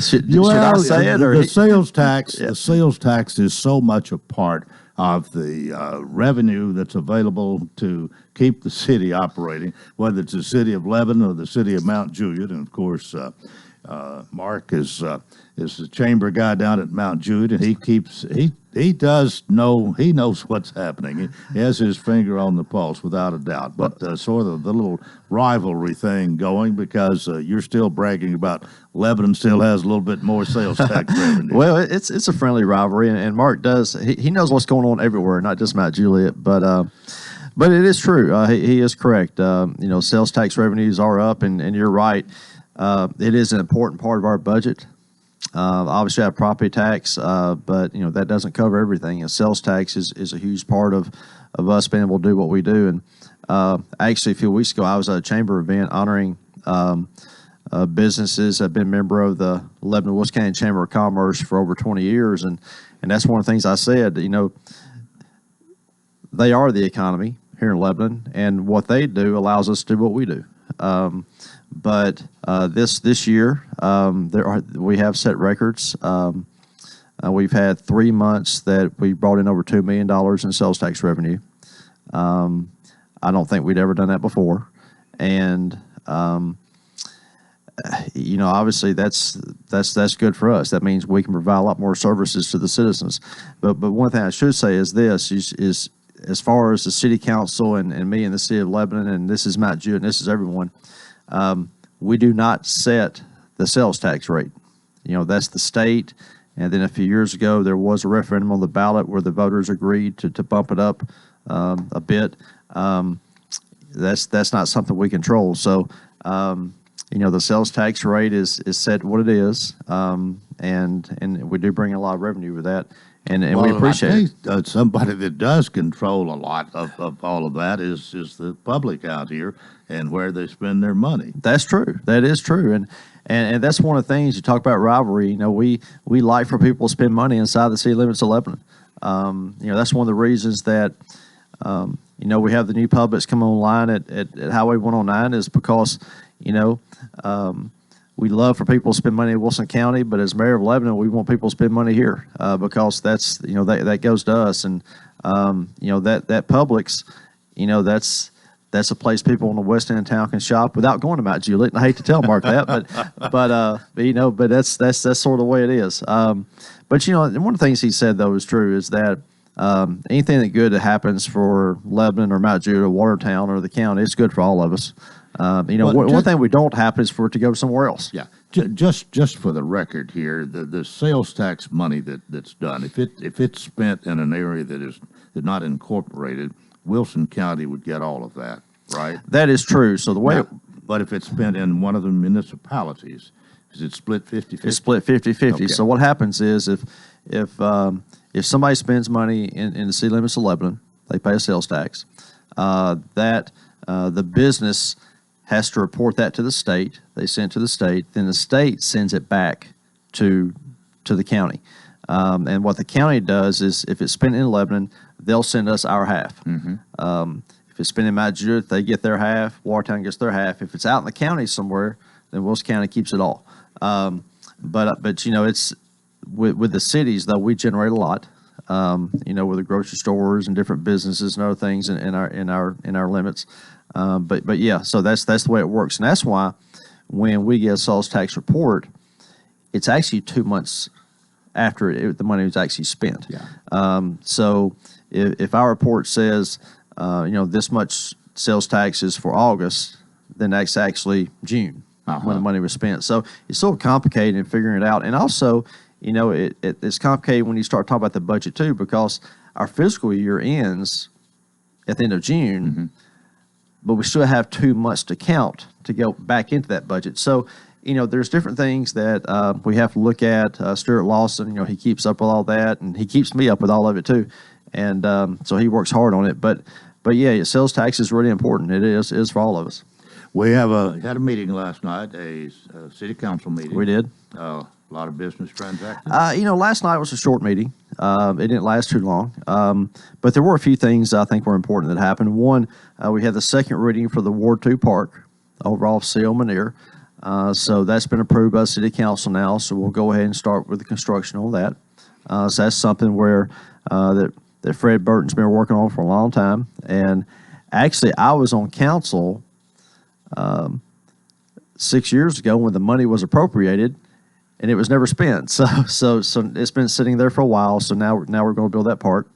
Should I say it, or the sales tax? The sales tax is so much a part of the revenue that's available to keep the city operating, whether it's the city of Lebanon or the city of Mount Juliet, and of course. Mark is the chamber guy down at Mount Jude, and he knows what's happening. He has his finger on the pulse without a doubt. But sort of the little rivalry thing going because you're still bragging about Lebanon still has a little bit more sales tax revenue. Well, it's a friendly rivalry, and Mark does he knows what's going on everywhere, not just Mount Juliet, but it is true. He is correct. Sales tax revenues are up, and you're right. It is an important part of our budget. Obviously, I have property tax, but that doesn't cover everything. And sales tax is a huge part of us being able to do what we do. And actually, a few weeks ago, I was at a chamber event honoring businesses. I've been a member of the Lebanon Wilson County Chamber of Commerce for over 20 years, and that's one of the things I said. They are the economy here in Lebanon, and what they do allows us to do what we do. But this year, we have set records. We've had 3 months that we brought in over $2 million in sales tax revenue. I don't think we'd ever done that before, and obviously that's good for us. That means we can provide a lot more services to the citizens. But one thing I should say is this: is as far as the city council and me and the city of Lebanon, and this is Mount Jude, and this is everyone. We do not set the sales tax rate. That's the state. And then a few years ago, there was a referendum on the ballot where the voters agreed to bump it up a bit. That's not something we control. So, the sales tax rate is set what it is, and we do bring a lot of revenue with that. And we appreciate it. Somebody that does control a lot of all of that is the public out here and where they spend their money. That's true. That is true. And that's one of the things you talk about rivalry. We like for people to spend money inside the city limits of Lebanon. That's one of the reasons that we have the new Publix come online at Highway 109 is because we love for people to spend money in Wilson County, but as mayor of Lebanon, we want people to spend money here because that's that goes to us, and that Publix, that's a place people in the west end of town can shop without going to Mount Juliet. And I hate to tell Mark that, but that's sort of the way it is. But one of the things he said though is true is that anything that good that happens for Lebanon or Mount Juliet or Watertown or the county, it's good for all of us. One thing we don't happen is for it to go somewhere else. Yeah, just for the record here, the sales tax money that's done, if it's spent in an area that is not incorporated, Wilson County would get all of that, right? That is true. So the way, but if it's spent in one of the municipalities, is it split 50-50? It's split 50-50. Okay. So what happens is if somebody spends money in the city limits of Lebanon, they pay a sales tax. The business has to report that to the state. They send it to the state. Then the state sends it back to the county. And what the county does is if it's spent in Lebanon, they'll send us our half. Mm-hmm. If it's spent in Mount Juliet, they get their half. Watertown gets their half. If it's out in the county somewhere, then Wilson County keeps it all. But it's with the cities though, we generate a lot. With the grocery stores and different businesses and other things in our limits. But yeah, so that's the way it works, and that's why when we get a sales tax report, it's actually 2 months after the money was actually spent. Yeah. So if our report says, this much sales tax is for August, then that's actually June when the money was spent. So it's so complicated in figuring it out, and also, it's complicated when you start talking about the budget too, because our fiscal year ends at the end of June, but we still have 2 months to count to go back into that budget. So, there's different things that we have to look at. Stuart Lawson, he keeps up with all that, and he keeps me up with all of it too. And so he works hard on it. But yeah, sales tax is really important. It is for all of us. We had a meeting last night, a city council meeting. We did. A lot of business transactions. Last night was a short meeting. It didn't last too long. But there were a few things I think were important that happened. One, we had the second reading for the Ward 2 Park over off Seal Manier. So that's been approved by City Council now. So we'll go ahead and start with the construction on that. So that's something where that Fred Burton's been working on for a long time. And actually, I was on council 6 years ago when the money was appropriated, and it was never spent. So it's been sitting there for a while. So now we're going to build that park.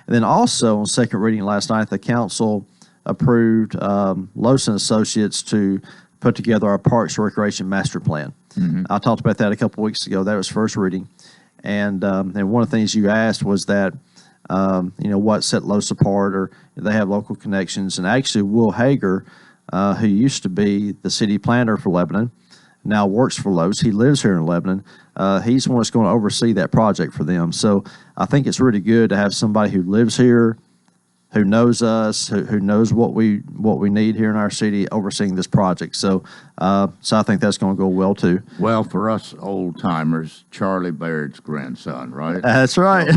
And then also on second reading last night, the council approved Lowson Associates to put together our Parks and Recreation Master Plan. I talked about that a couple weeks ago. That was first reading. And one of the things you asked was that, what set Los apart, or they have local connections. And actually, Will Hager, who used to be the city planner for Lebanon, now works for Los. He lives here in Lebanon. He's the one that's going to oversee that project for them. So I think it's really good to have somebody who lives here, who knows us, who knows what we need here in our city, overseeing this project. So I think that's going to go well too. Well, for us old timers, Charlie Baird's grandson, right? That's right.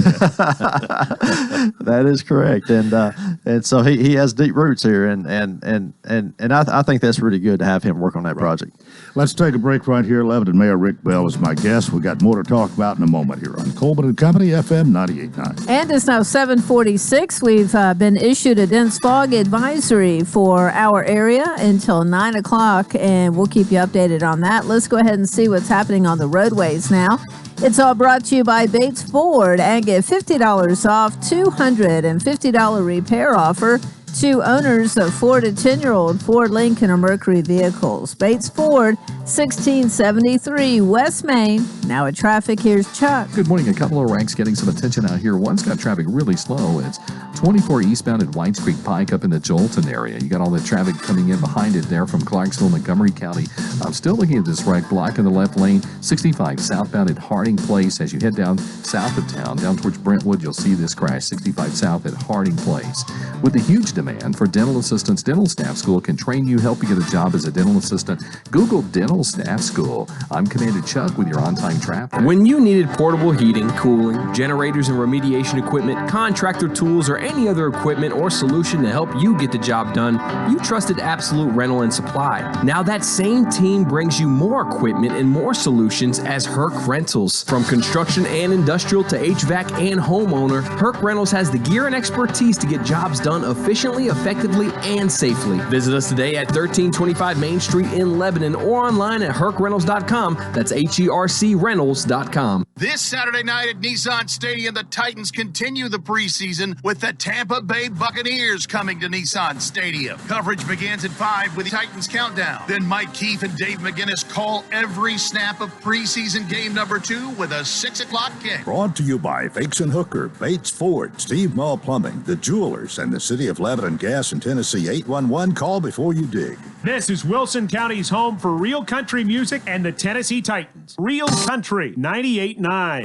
That is correct. And so he has deep roots here, and I think that's really good to have him work on that project. Let's take a break right here. Lebanon Mayor Rick Bell is my guest. We got more to talk about in a moment here on Coleman and Company, FM 98.9. And it's now 7:46. We've been issued a dense fog advisory for our area until 9 o'clock, and we'll keep you updated on that. Let's go ahead and see what's happening on the roadways now. It's all brought to you by Bates Ford, and get $50 off $250 repair offer to owners of 4 to 10-year-old Ford, Lincoln, or Mercury vehicles. Bates Ford, 1673 West Main. Now at traffic, here's Chuck. Good morning. A couple of wrecks getting some attention out here. One's got traffic really slow. It's 24 eastbound at Whites Creek Pike up in the Jolton area. You got all the traffic coming in behind it there from Clarksville, Montgomery County. I'm still looking at this wreck, block in the left lane, 65 southbound at Harding Place. As you head down south of town, down towards Brentwood, you'll see this crash, 65 south at Harding Place. With the huge demand for dental assistants, Dental Staff School can train you, help you get a job as a dental assistant. Google Dental Staff School. I'm Commander Chuck with your on-time traffic. When you needed portable heating, cooling, generators and remediation equipment, contractor tools, or any other equipment or solution to help you get the job done, you trusted Absolute Rental and Supply. Now that same team brings you more equipment and more solutions as Herc Rentals. From construction and industrial to HVAC and homeowner, Herc Rentals has the gear and expertise to get jobs done efficiently, effectively, and safely. Visit us today at 1325 Main Street in Lebanon or online at hercrentals.com. That's HERCrentals.com. This Saturday night at Nissan Stadium, the Titans continue the preseason with the Tampa Bay Buccaneers coming to Nissan Stadium. Coverage begins at 5 with the Titans Countdown. Then Mike Keefe and Dave McGinnis call every snap of preseason game number 2 with a 6 o'clock kick. Brought to you by Fakes and Hooker, Bates Ford, Steve Mall Plumbing, The Jewelers, and the City of Lebanon Gas in Tennessee. 811, call before you dig. This is Wilson County's home for real country music and the Tennessee Titans. Real Country 98.9.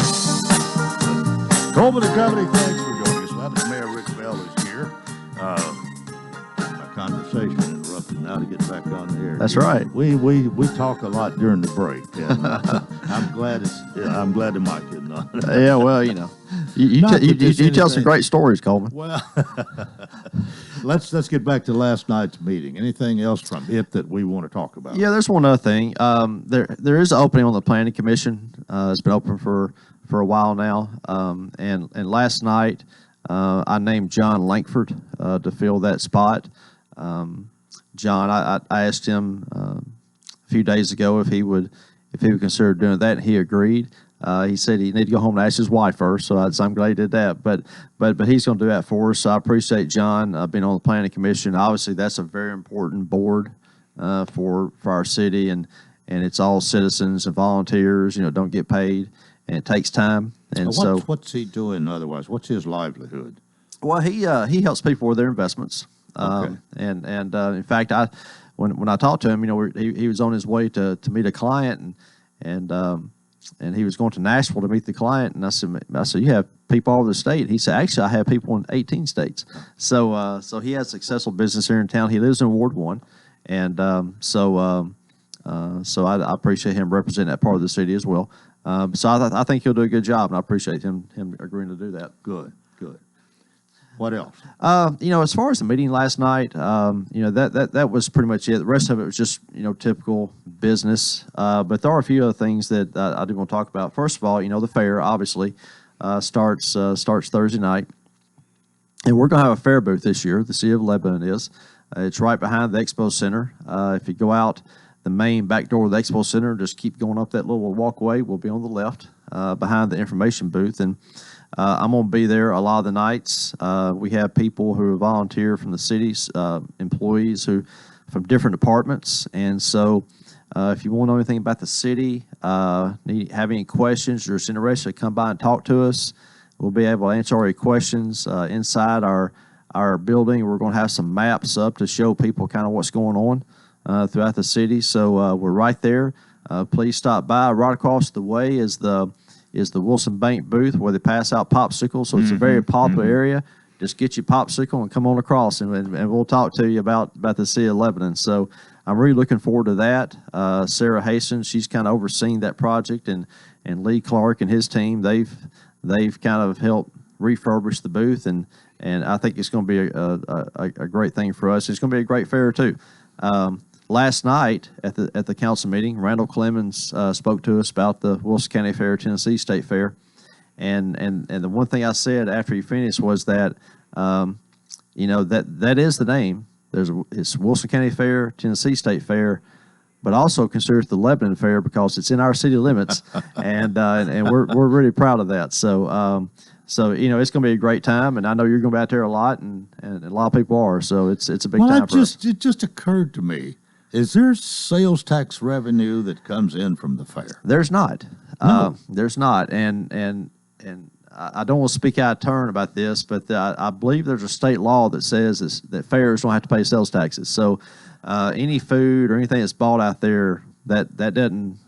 Coleman and Company, thanks for joining us. Lebanon Mayor Rick Bell is here. My conversation interrupted. Now to get back on the air. That's right. We talk a lot during the break. And, I'm glad the mic isn't on. Yeah, well, you tell some great stories, Coleman. Well, let's get back to last night's meeting. Anything else from it that we want to talk about? Yeah, there's one other thing. There is an opening on the Planning Commission. It's been open for a while now. And last night, I named John Lankford to fill that spot. John, I asked him a few days ago if he would consider doing that, and he agreed. He said he needed to go home and ask his wife first, so I'm glad he did that. But he's going to do that for us. So I appreciate John being on the Planning Commission. Obviously, that's a very important board for our city, and it's all citizens and volunteers. Don't get paid, and it takes time. And what's he doing otherwise? What's his livelihood? Well, he helps people with their investments. Okay. And in fact, when I talked to him, he was on his way to meet a client, and he was going to Nashville to meet the client. And I said, you have people all over the state. He said, actually, I have people in 18 states. So he has successful business here in town. He lives in Ward 1, and so I appreciate him representing that part of the city as well. So I think he'll do a good job, and I appreciate him agreeing to do that. Good. What else? As far as the meeting last night, that was pretty much it. The rest of it was just, typical business. But there are a few other things that I do want to talk about. First of all, the fair obviously starts Thursday night. And we're going to have a fair booth this year. The City of Lebanon is. It's right behind the Expo Center. If you go out the main back door of the Expo Center, just keep going up that little walkway. We'll be on the left behind the information booth. And I'm going to be there a lot of the nights. We have people who volunteer from the city's employees from different departments. And so if you want to know anything about the city, have any questions, or just interested, come by and talk to us. We'll be able to answer all your questions inside our building. We're going to have some maps up to show people kind of what's going on throughout the city. So we're right there. Please stop by. Right across the way is the Wilson Bank booth where they pass out popsicles. So it's a very popular area. Just get your popsicle and come on across, and we'll talk to you about the City of Lebanon. So I'm really looking forward to that. Sarah Hastings, she's kind of overseeing that project, and Lee Clark and his team, they've kind of helped refurbish the booth, and I think it's going to be a great thing for us. It's going to be a great fair too. Last night at the council meeting, Randall Clemens spoke to us about the Wilson County Fair, Tennessee State Fair, and the one thing I said after he finished was that that is the name. It's Wilson County Fair, Tennessee State Fair, but also considered the Lebanon Fair because it's in our city limits, and we're really proud of that. So it's going to be a great time, and I know you're going to be out there a lot, and a lot of people are. So it's a big time for us. It just occurred to me. Is there sales tax revenue that comes in from the fair? There's not. No. There's not. And I don't want to speak out of turn about this, but I believe there's a state law that says that fairs don't have to pay sales taxes. So any food or anything that's bought out there, that doesn't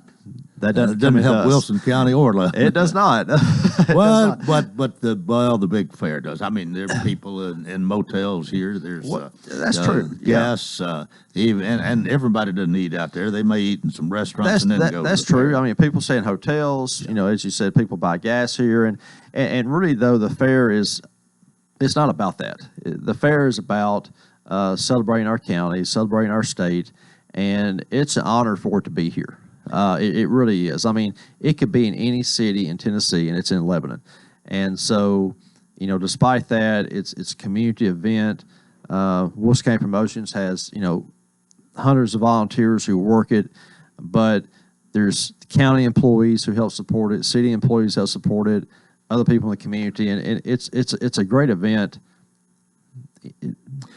help Wilson County or Lebanon. It does not. Well, but the big fair does. I mean, there are people in motels here. There's that's true. Yes, and everybody doesn't eat out there. They may eat in some restaurants and then go. That's to the true. fair. I mean, people stay in hotels. As you said, people buy gas here, and really though the fair it's not about that. The fair is about celebrating our county, celebrating our state, and it's an honor for it to be here. It really is. I mean, it could be in any city in Tennessee, and it's in Lebanon. And so, despite that, it's a community event. Wilson County Promotions has, hundreds of volunteers who work it, but there's county employees who help support it, city employees help support it, other people in the community, and it's a great event.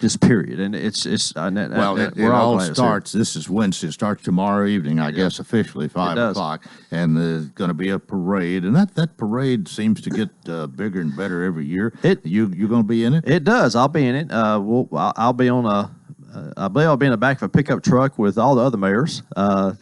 Just period, and it all starts. This is Wednesday. It starts tomorrow evening, I guess, officially 5 o'clock, and there's going to be a parade, and that parade seems to get bigger and better every year. You going to be in it? It does. I'll be in it. I'll be on I believe I'll be in the back of a pickup truck with all the other mayors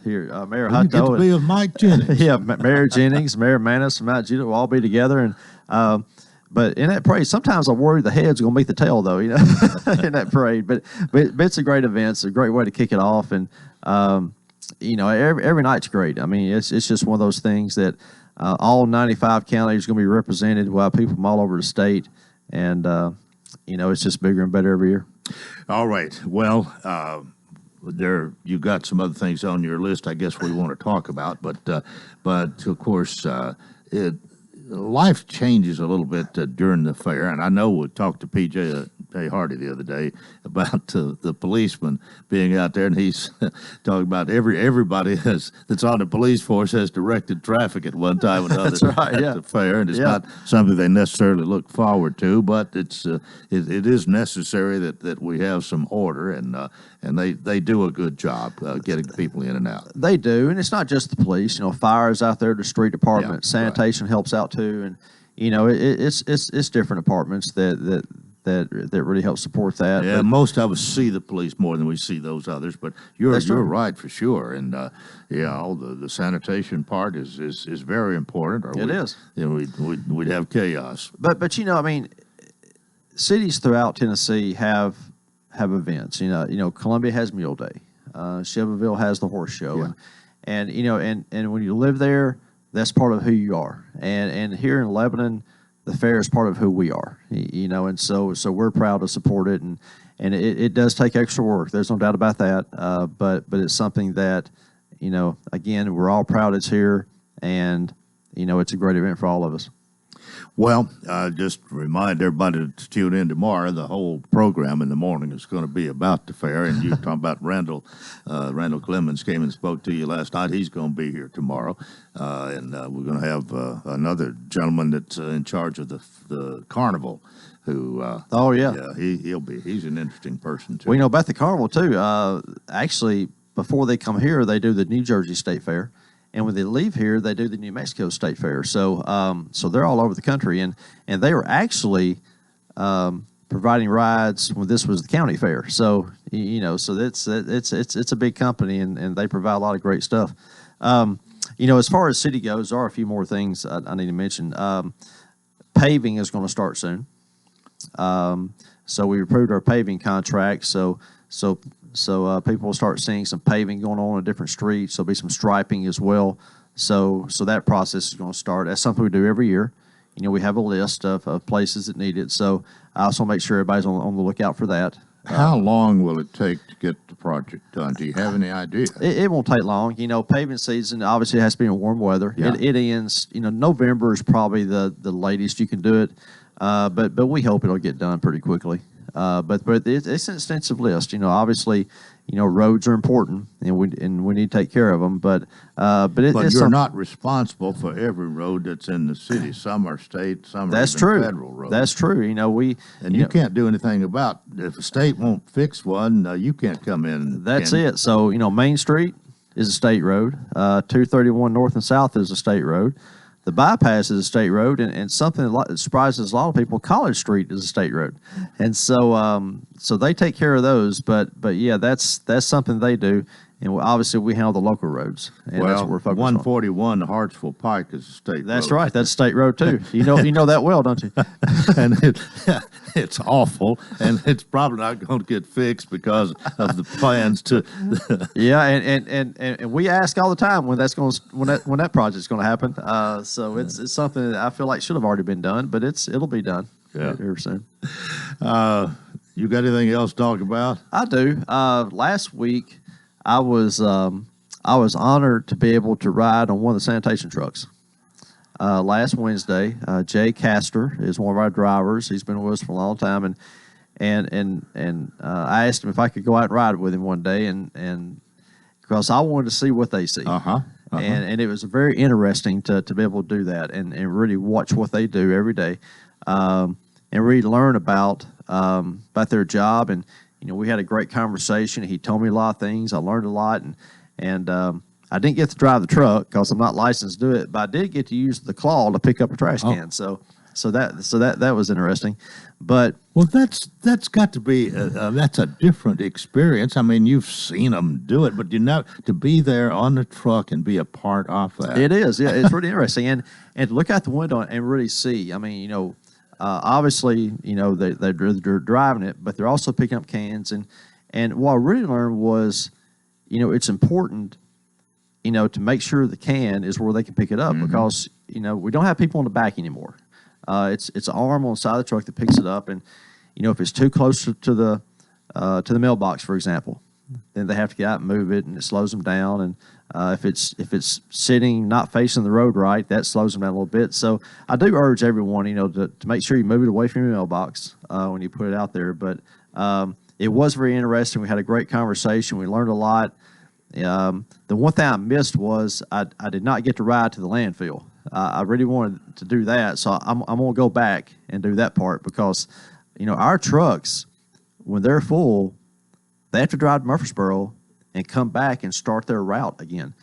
here. Mayor Hutto. You get to be with Mike Jennings. Yeah, Mayor Jennings, Mayor Manis from Mount Judah will all be together, and. But in that parade, sometimes I worry the head's going to meet the tail, though, in that parade. But it's a great event. It's a great way to kick it off. And, every night's great. I mean, it's just one of those things that all 95 counties are going to be represented by people from all over the state. And, it's just bigger and better every year. All right. Well, you've got some other things on your list I guess we want to talk about. But of course, life changes a little bit during the fair, and I know we talked to PJ Jay Hardy the other day about the policeman being out there, and he's talking about everybody that's on the police force has directed traffic at one time or another. That's right, at yeah. the fair, and it's not something they necessarily look forward to, but it is necessary that we have some order, and they do a good job getting people in and out. They do, and it's not just the police. Fires out there, the street department, sanitation helps out too, and it's different departments that really help support that. Yeah, but most of us see the police more than we see those others, but you're right for sure. And all the sanitation part is very important. Or It is. We'd have chaos. But cities throughout Tennessee have events. Columbia has Mule Day. Shelbyville has the horse show, and when you live there, that's part of who you are. And here in Lebanon, the fair is part of who we are. And so we're proud to support it, and it does take extra work. There's no doubt about that. But it's something that again, we're all proud it's here, and it's a great event for all of us. Well, just remind everybody to tune in tomorrow. The whole program in the morning is going to be about the fair. And you talking about Randall. Randall Clemens came and spoke to you last night. He's going to be here tomorrow. And we're going to have another gentleman that's in charge of the carnival. Who? He's an interesting person too. Well, about the carnival too. Actually, before they come here, they do the New Jersey State Fair. And when they leave here, they do the New Mexico State Fair. So they're all over the country, and they were actually providing rides when this was the county fair. So so it's a big company, and they provide a lot of great stuff. As far as city goes, there are a few more things I need to mention. Paving is going to start soon. So we approved our paving contract. So people will start seeing some paving going on different streets. There'll be some striping as well. So that process is going to start. That's something we do every year. We have a list of places that need it. So I also make sure everybody's on the lookout for that. How long will it take to get the project done? Do you have any idea? It won't take long. Paving season obviously has to be in warm weather. Yeah. It ends. November is probably the latest you can do it. But we hope it'll get done pretty quickly. But it's an extensive list. Obviously, roads are important, and we need to take care of them. But you're not responsible for every road that's in the city. Some are state, some are even federal roads. That's true. You can't do anything about if the state won't fix one. You can't come in. That's it. So Main Street is a state road. 231 North and South is a state road. The bypass is a state road, and something that surprises a lot of people, College Street is a state road. And so they take care of those, but yeah, that's something they do. And obviously we handle the local roads, and that's what we're focused 141 Hartsville Pike is a state road. That's right. That's a state road too. You know that well, don't you? And it's awful, and it's probably not going to get fixed because of the plans to. Yeah, and we ask all the time when that project's going to happen. So it's something that I feel like should have already been done, but it'll be done here soon. You got anything else to talk about? I do. Last week, I was honored to be able to ride on one of the sanitation trucks. Last Wednesday, Jay Castor is one of our drivers. He's been with us for a long time, and I asked him if I could go out and ride with him one day, and because I wanted to see what they see. And it was very interesting to be able to do that and really watch what they do every day, and really learn about their job. And we had a great conversation. He told me a lot of things. I learned a lot, and I didn't get to drive the truck because I'm not licensed to do it, but I did get to use the claw to pick up a trash can. So that was interesting. But that's got to be that's a different experience. I mean, you've seen them do it, but to be there on the truck and be a part of that. It is, yeah, it's really interesting, and to look out the window and really see. I mean, obviously, they're driving it, but they're also picking up cans. And what I really learned was, it's important, to make sure the can is where they can pick it up, because, we don't have people in the back anymore. It's an arm on the side of the truck that picks it up. And, if it's too close to the mailbox, for example, then they have to get out and move it, and it slows them down. And if it's sitting not facing the road right, that slows them down a little bit. So I do urge everyone, to make sure you move it away from your mailbox when you put it out there. But it was very interesting. We had a great conversation. We learned a lot. The one thing I missed was I did not get to ride to the landfill. I really wanted to do that, so I'm going to go back and do that part because, our trucks, when they're full, they have to drive to Murfreesboro and come back and start their route again,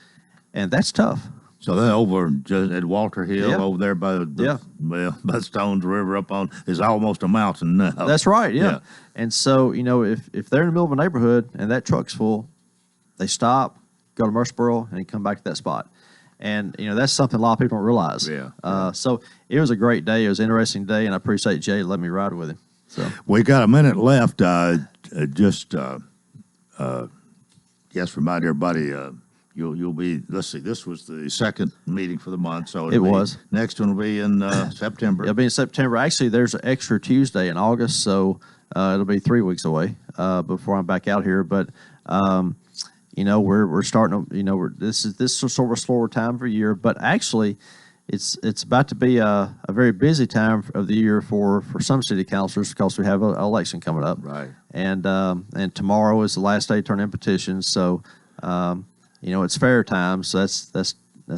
and that's tough. So they're over just at Walter Hill over there by by Stones River is almost a mountain now. That's right, yeah. And so, if they're in the middle of a neighborhood and that truck's full, they stop, go to Murfreesboro, and come back to that spot. And, that's something a lot of people don't realize. So it was a great day. It was an interesting day, and I appreciate Jay letting me ride with him. So we got a minute left. Remind everybody, you'll be, let's see, this was the second meeting for the month. So it was. Next one will be in September. It'll be in September. Actually, there's an extra Tuesday in August, so it'll be 3 weeks away before I'm back out here. But we're starting to, this is sort of a slower time for year, but actually it's about to be a very busy time of the year for some city councilors because we have an election coming up. Right. And tomorrow is the last day to turn in petitions. So, it's fair time. So that's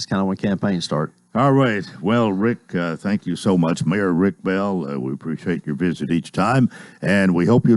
kind of when campaigns start. All right. Well, Rick, thank you so much. Mayor Rick Bell, we appreciate your visit each time, and we hope you